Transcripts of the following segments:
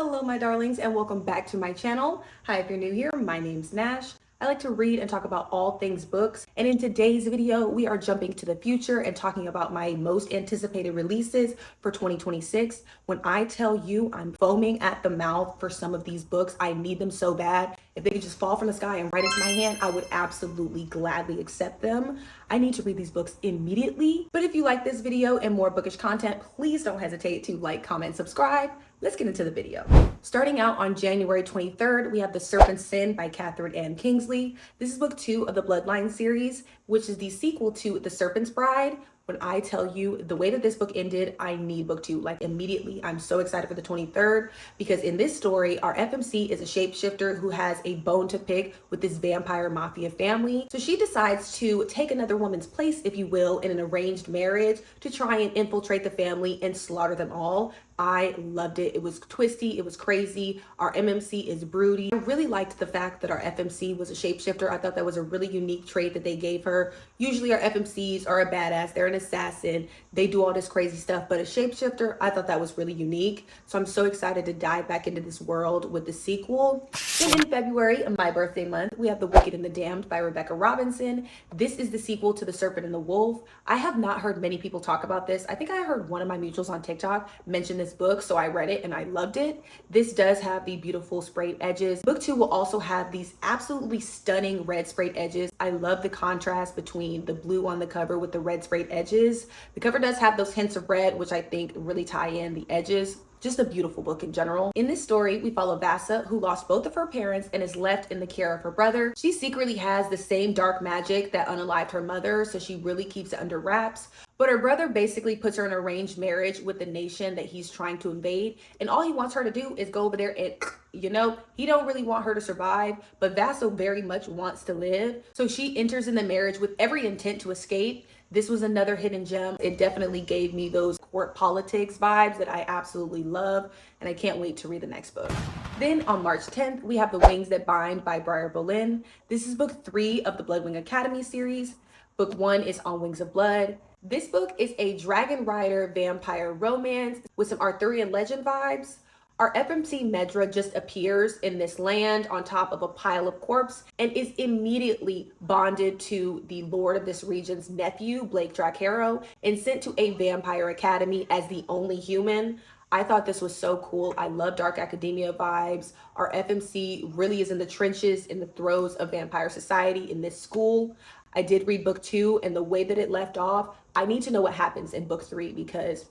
Hello my darlings and welcome back to my channel. Hi, if you're new here, my name's Nash. I like to read and talk about all things books, and in today's video we are jumping to the future and talking about my most anticipated releases for 2026. When I tell you I'm foaming at the mouth for some of these books, I need them so bad. If they could just fall from the sky and right into my hand, I would absolutely gladly accept them. I need to read these books immediately. But if you like this video and more bookish content, please don't hesitate to like, comment, subscribe. Let's get into the video. Starting out on January 23rd, we have The Serpent's Sin by Catherine Ann Kingsley. This is book 2 of the Bloodline series, which is the sequel to The Serpent's Bride. When I tell you the way that this book ended, I need book 2 like immediately. I'm so excited for the 23rd because in this story, our FMC is a shapeshifter who has a bone to pick with this vampire mafia family. So she decides to take another woman's place, if you will, in an arranged marriage to try and infiltrate the family and slaughter them all. I loved it. It was twisty. It was crazy. Our MMC is broody. I really liked the fact that our FMC was a shapeshifter. I thought that was a really unique trait that they gave her. Usually our FMCs are a badass. They're an assassin. They do all this crazy stuff, but a shapeshifter, I thought that was really unique. So I'm so excited to dive back into this world with the sequel. Then in February, my birthday month, we have The Wicked and the Damned by Rebecca Robinson. This is the sequel to The Serpent and the Wolf. I have not heard many people talk about this. I think I heard one of my mutuals on TikTok mention this book, so I read it and I loved it. This does have the beautiful sprayed edges. Book 2 will also have these absolutely stunning red sprayed edges. I love the contrast between the blue on the cover with the red sprayed edges. The cover does have those hints of red, which I think really tie in the edges. Just a beautiful book in general. In this story, we follow Vasa, who lost both of her parents and is left in the care of her brother. She secretly has the same dark magic that unalived her mother, so she really keeps it under wraps. But her brother basically puts her in an arranged marriage with the nation that he's trying to invade. And all he wants her to do is go over there and, he don't really want her to survive, but Vasa very much wants to live. So she enters in the marriage with every intent to escape. This was another hidden gem. It definitely gave me those court politics vibes that I absolutely love, and I can't wait to read the next book. Then on March 10th, we have The Wings That Bind by Briar Boleyn. This is book 3 of the Bloodwing Academy series. Book 1 is On Wings of Blood. This book is a dragon rider vampire romance with some Arthurian legend vibes. Our FMC Medra just appears in this land on top of a pile of corpse and is immediately bonded to the lord of this region's nephew, Blake Dracarys, and sent to a vampire academy as the only human. I thought this was so cool. I love dark academia vibes. Our FMC really is in the trenches, in the throes of vampire society in this school. I did read book 2, and the way that it left off, I need to know what happens in book 3 because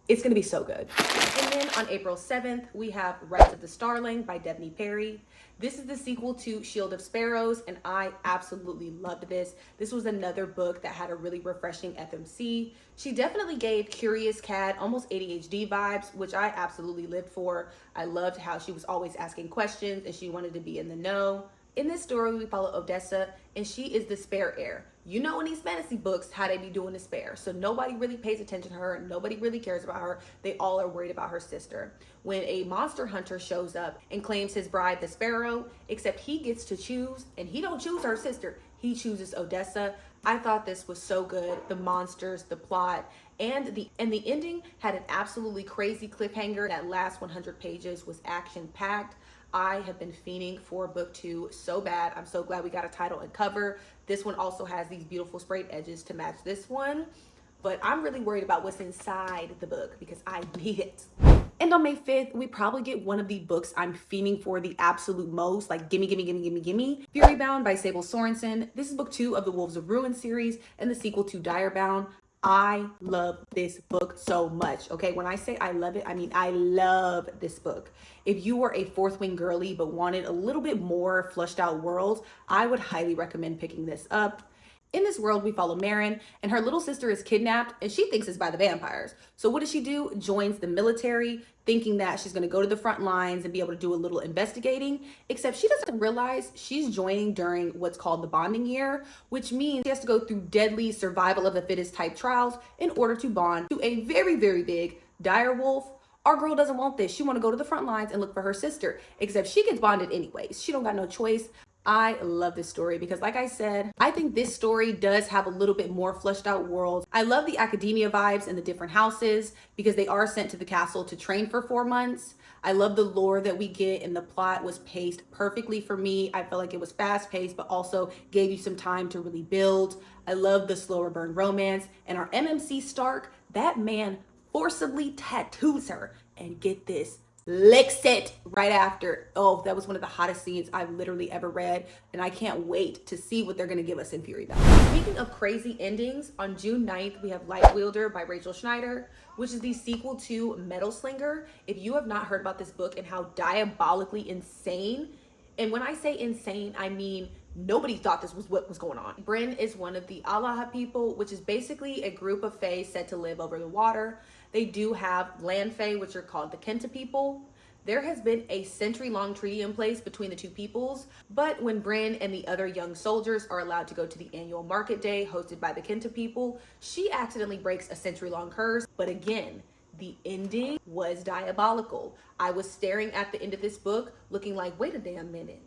it's going to be so good. And then on April 7th, we have Rights of the Starling by Debney Perry. This is the sequel to Shield of Sparrows, and I absolutely loved this. This was another book that had a really refreshing FMC. She definitely gave Curious Cat almost ADHD vibes, which I absolutely lived for. I loved how she was always asking questions and she wanted to be in the know. In this story, we follow Odessa, and she is the spare heir. You know in these fantasy books how they be doing the spare. So nobody really pays attention to her. Nobody really cares about her. They all are worried about her sister. When a monster hunter shows up and claims his bride, the sparrow, except he gets to choose, and he don't choose her sister. He chooses Odessa. I thought this was so good. The monsters, the plot, and the ending had an absolutely crazy cliffhanger. That last 100 pages was action-packed. I have been fiending for book 2 so bad. I'm so glad we got a title and cover. This one also has these beautiful sprayed edges to match this one. But I'm really worried about what's inside the book because I need it. And on May 5th, we probably get one of the books I'm fiending for the absolute most. Like, gimme, gimme, gimme, gimme, gimme. Fury Bound by Sable Sorensen. This is book 2 of the Wolves of Ruin series and the sequel to Dire Bound. I love this book so much. Okay, when I say I love it, I mean I love this book. If you were a fourth wing girly but wanted a little bit more flushed out world, I would highly recommend picking this up. In this world, we follow Marin, and her little sister is kidnapped, and she thinks it's by the vampires. So what does she do? Joins the military, thinking that she's going to go to the front lines and be able to do a little investigating, except she doesn't realize she's joining during what's called the bonding year, which means she has to go through deadly survival of the fittest type trials in order to bond to a very, very big dire wolf. Our girl doesn't want this. She want to go to the front lines and look for her sister, except she gets bonded anyways. She don't got no choice. I love this story because, like I said, I think this story does have a little bit more fleshed out world. I love the academia vibes and the different houses because they are sent to the castle to train for 4 months. I love the lore that we get, and the plot was paced perfectly for me. I felt like it was fast paced, but also gave you some time to really build. I love the slower burn romance. And our MMC Stark, that man forcibly tattoos her. And get this, licks it right after. Oh, that was one of the hottest scenes I've literally ever read, and I can't wait to see what they're going to give us in Fury Battle. Speaking of crazy endings, on June 9th we have Light Wielder by Rachel Schneider, which is the sequel to Metal Slinger. If you have not heard about this book and how diabolically insane, and when I say insane, I mean nobody thought this was what was going on. Bryn is one of the Alaha people, which is basically a group of fae said to live over the water. They do have land fae, which are called the Kenta people. There has been a century-long treaty in place between the two peoples, but when Bryn and the other young soldiers are allowed to go to the annual market day hosted by the Kenta people, she accidentally breaks a century-long curse. But again, the ending was diabolical. I was staring at the end of this book looking like, wait a damn minute.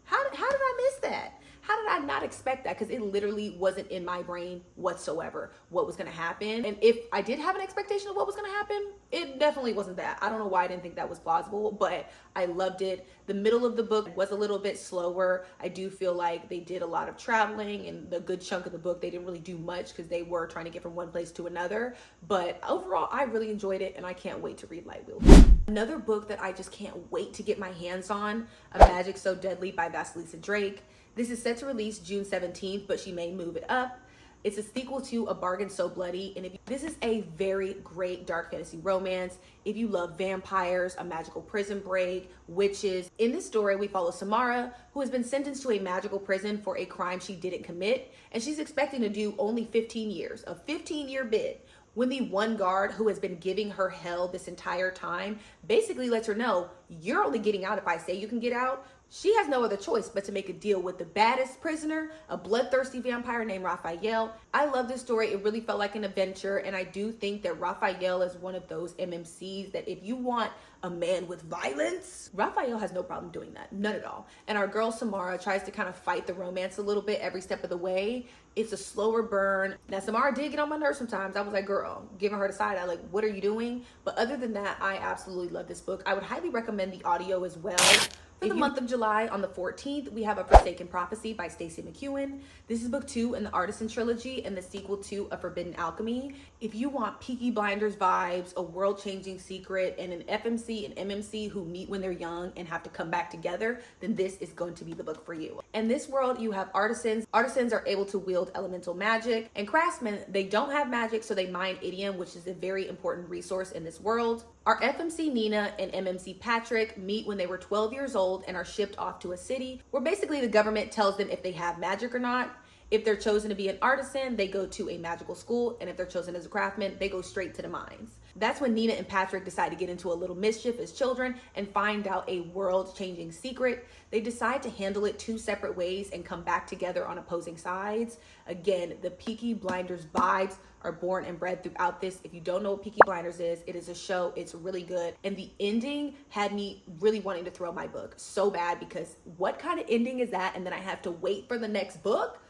How did I miss that? How did I not expect that? Because it literally wasn't in my brain whatsoever what was going to happen. And if I did have an expectation of what was going to happen, it definitely wasn't that. I don't know why I didn't think that was plausible, but I loved it. The middle of the book was a little bit slower. I do feel like they did a lot of traveling, and the good chunk of the book, they didn't really do much because they were trying to get from one place to another. But overall, I really enjoyed it, and I can't wait to read Light Wielder. Another book that I just can't wait to get my hands on, A Magic So Deadly by Vasilisa Drake. This is set to release June 17th, but she may move it up. It's a sequel to A Bargain So Bloody, and this is a very great dark fantasy romance. If you love vampires, a magical prison break, witches. In this story, we follow Samara, who has been sentenced to a magical prison for a crime she didn't commit, and she's expecting to do only 15 years, a 15-year bid. When the one guard who has been giving her hell this entire time basically lets her know, you're only getting out if I say you can get out, she has no other choice but to make a deal with the baddest prisoner, a bloodthirsty vampire named Raphael. I love this story. It really felt like an adventure, and I do think that Raphael is one of those MMCs that if you want a man with violence, Raphael has no problem doing that. None at all. And our girl Samara tries to kind of fight the romance a little bit every step of the way. It's a slower burn. Now, Samara did get on my nerves sometimes. I was like, girl, giving her the side eye, like, what are you doing? But other than that, I absolutely love this book. I would highly recommend the audio as well. For the month of July, on the 14th, we have A Forsaken Prophecy by Stacey McEwen. This is book 2 in the Artisan trilogy and the sequel to A Forbidden Alchemy. If you want Peaky Blinders vibes, a world-changing secret, and an FMC and MMC who meet when they're young and have to come back together, then this is going to be the book for you. In this world, you have artisans. Artisans are able to wield elemental magic, and craftsmen, they don't have magic, so they mine idiom, which is a very important resource in this world. Our FMC Nina and MMC Patrick meet when they were 12 years old and are shipped off to a city where basically the government tells them if they have magic or not. If they're chosen to be an artisan, they go to a magical school, and if they're chosen as a craftsman, they go straight to the mines. That's when Nina and Patrick decide to get into a little mischief as children and find out a world-changing secret. They decide to handle it 2 separate ways and come back together on opposing sides. Again, the Peaky Blinders vibes are born and bred throughout this. If you don't know what Peaky Blinders is, it is a show. It's really good. And the ending had me really wanting to throw my book so bad, because what kind of ending is that? And then I have to wait for the next book?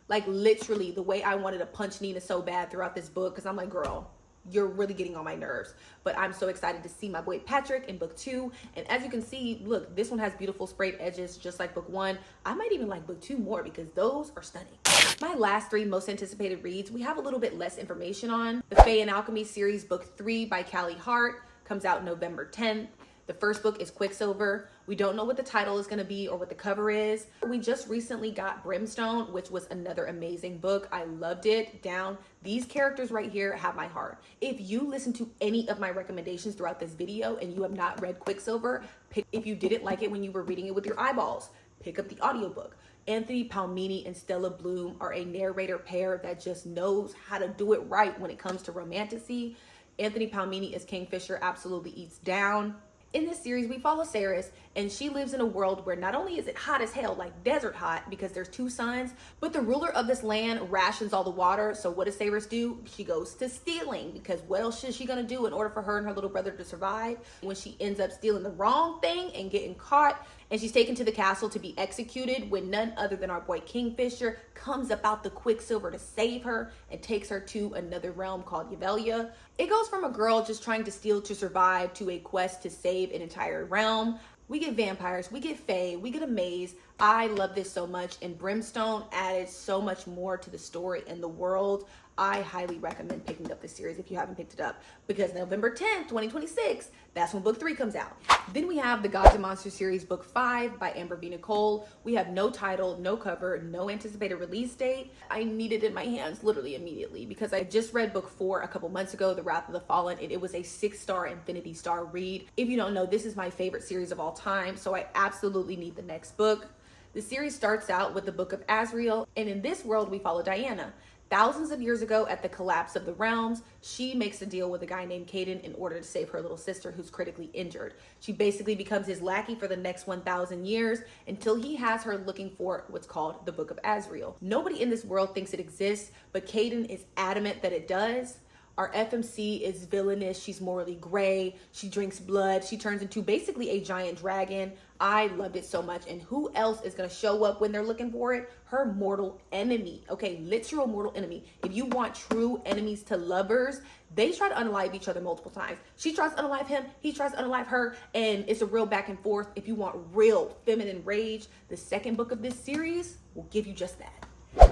Like, literally, the way I wanted to punch Nina so bad throughout this book, because I'm like, girl, you're really getting on my nerves. But I'm so excited to see my boy Patrick in book 2. And as you can see, look, this one has beautiful sprayed edges just like book 1. I might even like book 2 more because those are stunning. My last 3 most anticipated reads, we have a little bit less information on. The Fae and Alchemy series, book 3 by Callie Hart, comes out November 10th. The first book is Quicksilver. We don't know what the title is going to be or what the cover is. We just recently got Brimstone, which was another amazing book. I loved it. Down. These characters right here have my heart. If you listen to any of my recommendations throughout this video and you have not read Quicksilver, if you didn't like it when you were reading it with your eyeballs, pick up the audiobook. Anthony Palmini and Stella Bloom are a narrator pair that just knows how to do it right when it comes to romantasy. Anthony Palmini as Kingfisher absolutely eats down. In this series, we follow Saris, and she lives in a world where not only is it hot as hell, like desert hot, because there's 2 suns, but the ruler of this land rations all the water. So what does Saris do? She goes to stealing, because what else is she gonna do in order for her and her little brother to survive? When she ends up stealing the wrong thing and getting caught, and she's taken to the castle to be executed when none other than our boy Kingfisher comes about the Quicksilver to save her and takes her to another realm called Yavelia. It goes from a girl just trying to steal to survive to a quest to save an entire realm. We get vampires, we get fae, we get a maze. I love this so much, and Brimstone added so much more to the story and the world. I highly recommend picking up this series if you haven't picked it up, because November 10th, 2026, that's when book 3 comes out. Then we have the Gods and Monsters series book 5 by Amber V. Nicole. We have no title, no cover, no anticipated release date. I need it in my hands literally immediately because I just read book 4 a couple months ago, The Wrath of the Fallen, and it was a 6-star Infinity Star read. If you don't know, this is my favorite series of all time, so I absolutely need the next book. The series starts out with the Book of Azrael, and in this world we follow Diana. Thousands of years ago, at the collapse of the realms, she makes a deal with a guy named Caden in order to save her little sister who's critically injured. She basically becomes his lackey for the next 1,000 years until he has her looking for what's called the Book of Azrael. Nobody in this world thinks it exists, but Caden is adamant that it does. Our FMC is villainous. She's morally gray. She drinks blood. She turns into basically a giant dragon. I loved it so much. And who else is going to show up when they're looking for it? Her mortal enemy. Okay, literal mortal enemy. If you want true enemies to lovers, they try to unalive each other multiple times. She tries to unalive him. He tries to unalive her. And it's a real back and forth. If you want real feminine rage, the second book of this series will give you just that.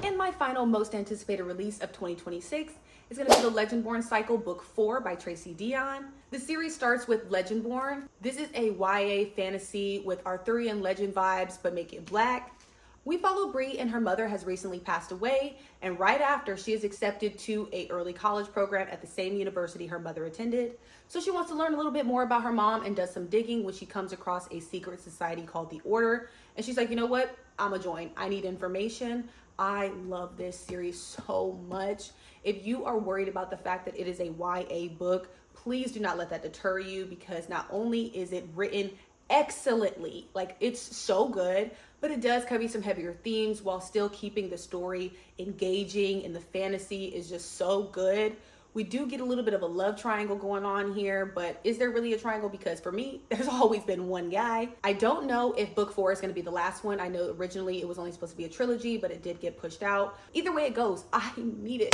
And my final most anticipated release of 2026 is going to be the Legendborn Cycle Book 4 by Tracy Dion. The series starts with Legendborn. This is a YA fantasy with Arthurian legend vibes, but make it black. We follow Bree, and her mother has recently passed away, and right after, she is accepted to an early college program at the same university her mother attended. So she wants to learn a little bit more about her mom and does some digging when she comes across a secret society called the Order. And she's like, you know what? I'ma join. I need information. I love this series so much. If you are worried about the fact that it is a YA book, please do not let that deter you, because not only is it written excellently, like it's so good, but it does cover some heavier themes while still keeping the story engaging, and the fantasy is just so good. We do get a little bit of a love triangle going on here, but is there really a triangle? Because for me, there's always been one guy. I don't know if book 4 is going to be the last one. I know originally it was only supposed to be a trilogy, but it did get pushed out. Either way it goes, I need it.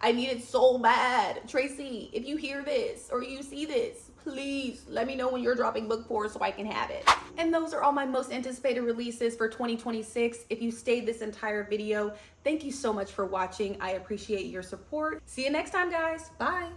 I need it so bad. Tracy, if you hear this or you see this, please let me know when you're dropping book 4 so I can have it. And those are all my most anticipated releases for 2026. If you stayed this entire video, thank you so much for watching. I appreciate your support. See you next time, guys. Bye.